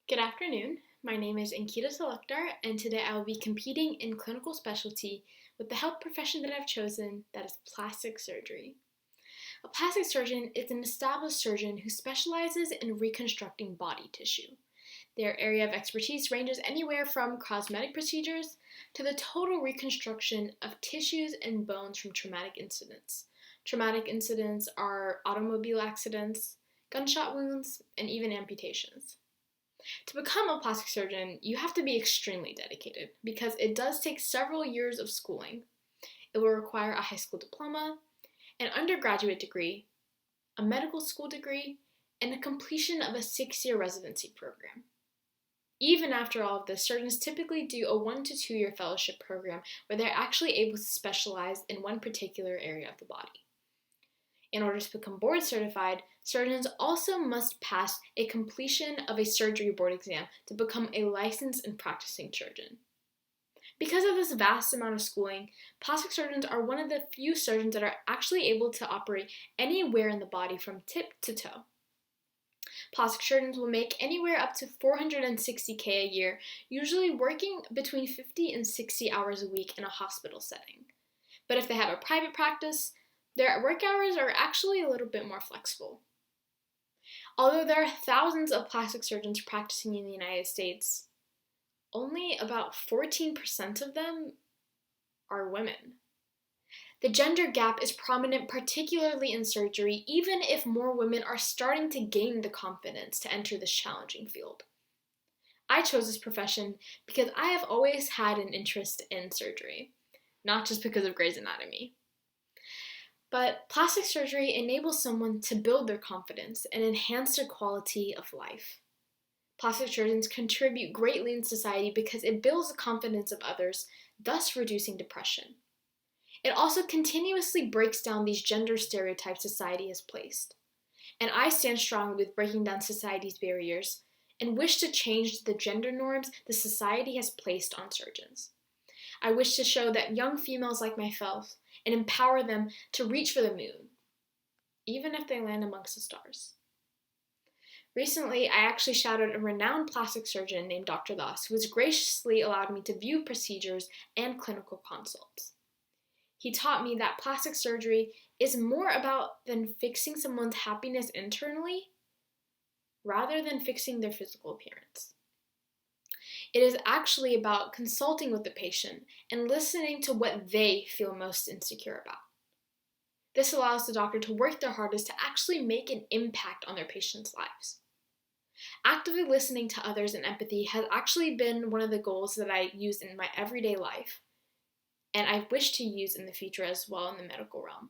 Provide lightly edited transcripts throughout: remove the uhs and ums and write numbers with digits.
Good afternoon. My name is Ankita Salukdar, and today I will be competing in clinical specialty with the health profession that I've chosen, that is plastic surgery. A plastic surgeon is an established surgeon who specializes in reconstructing body tissue. Their area of expertise ranges anywhere from cosmetic procedures to the total reconstruction of tissues and bones from traumatic incidents. Traumatic incidents are automobile accidents, gunshot wounds, and even amputations. To become a plastic surgeon, you have to be extremely dedicated because it does take several years of schooling. It will require a high school diploma, an undergraduate degree, a medical school degree, and the completion of a 6-year residency program. Even after all of this, surgeons typically do a 1 to 2 year fellowship program where they're actually able to specialize in one particular area of the body. In order to become board certified, surgeons also must pass a completion of a surgery board exam to become a licensed and practicing surgeon. Because of this vast amount of schooling, plastic surgeons are one of the few surgeons that are actually able to operate anywhere in the body from tip to toe. Plastic surgeons will make anywhere up to $460K a year, usually working between 50 and 60 hours a week in a hospital setting. But if they have a private practice, their work hours are actually a little bit more flexible. Although there are thousands of plastic surgeons practicing in the United States, only about 14% of them are women. The gender gap is prominent particularly in surgery, even if more women are starting to gain the confidence to enter this challenging field. I chose this profession because I have always had an interest in surgery, not just because of Grey's Anatomy. But plastic surgery enables someone to build their confidence and enhance their quality of life. Plastic surgeons contribute greatly in society because it builds the confidence of others, thus reducing depression. It also continuously breaks down these gender stereotypes society has placed. And I stand strong with breaking down society's barriers and wish to change the gender norms the society has placed on surgeons. I wish to show that young females like myself and empower them to reach for the moon, even if they land amongst the stars. Recently, I actually shadowed a renowned plastic surgeon named Dr. Das, who has graciously allowed me to view procedures and clinical consults. He taught me that plastic surgery is more about than fixing someone's happiness internally, rather than fixing their physical appearance. It is actually about consulting with the patient and listening to what they feel most insecure about. This allows the doctor to work their hardest to actually make an impact on their patients' lives. Actively listening to others and empathy has actually been one of the goals that I use in my everyday life, and I wish to use in the future as well in the medical realm.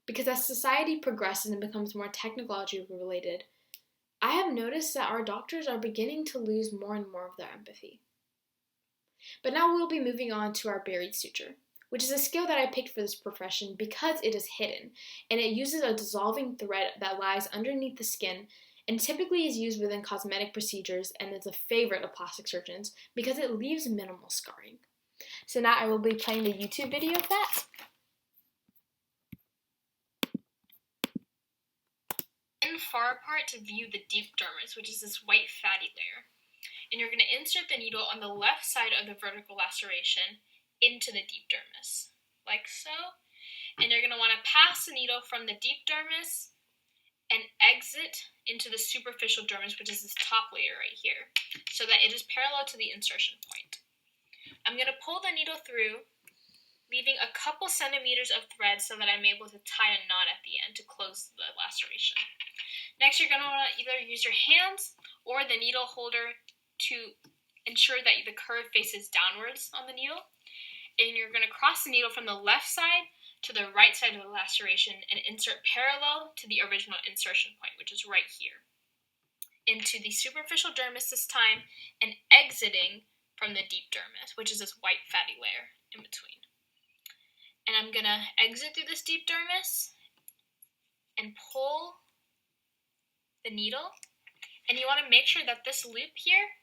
Because as society progresses and becomes more technologically related, I have noticed that our doctors are beginning to lose more and more of their empathy. But now we'll be moving on to our buried suture, which is a skill that I picked for this profession because it is hidden, and it uses a dissolving thread that lies underneath the skin and typically is used within cosmetic procedures and is a favorite of plastic surgeons because it leaves minimal scarring. So now I will be playing the YouTube video of that. Far apart to view the deep dermis, which is this white fatty layer. And you're going to insert the needle on the left side of the vertical laceration into the deep dermis, like so. And you're going to want to pass the needle from the deep dermis and exit into the superficial dermis, which is this top layer right here, so that it is parallel to the insertion point. I'm going to pull the needle through, leaving a couple centimeters of thread so that I'm able to tie a knot at the end to close the laceration. Next, you're going to want to either use your hands or the needle holder to ensure that the curve faces downwards on the needle. And you're going to cross the needle from the left side to the right side of the laceration and insert parallel to the original insertion point, which is right here, into the superficial dermis this time, and exiting from the deep dermis, which is this white fatty layer in between. And I'm going to exit through this deep dermis and pull the needle. And you want to make sure that this loop here,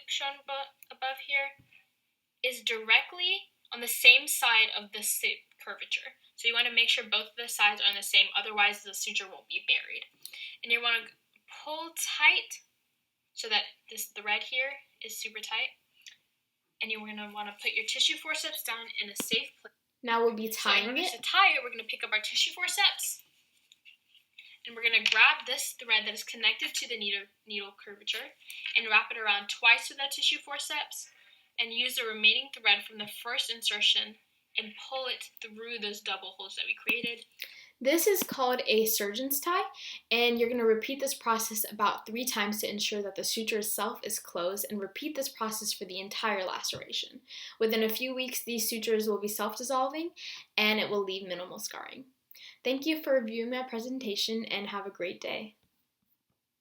shown above here, is directly on the same side of the curvature. So you want to make sure both of the sides are on the same, otherwise the suture won't be buried. And you want to pull tight so that this thread here is super tight. And you're going to want to put your tissue forceps down in a safe place. Now we'll be So tying in order it. to tie it, we're going to pick up our tissue forceps, and we're going to grab this thread that is connected to the needle curvature and wrap it around twice with that tissue forceps, and use the remaining thread from the first insertion and pull it through those double holes that we created. This is called a surgeon's tie, and you're going to repeat this process about 3 times to ensure that the suture itself is closed, and repeat this process for the entire laceration. Within a few weeks, these sutures will be self-dissolving and it will leave minimal scarring. Thank you for reviewing my presentation and have a great day.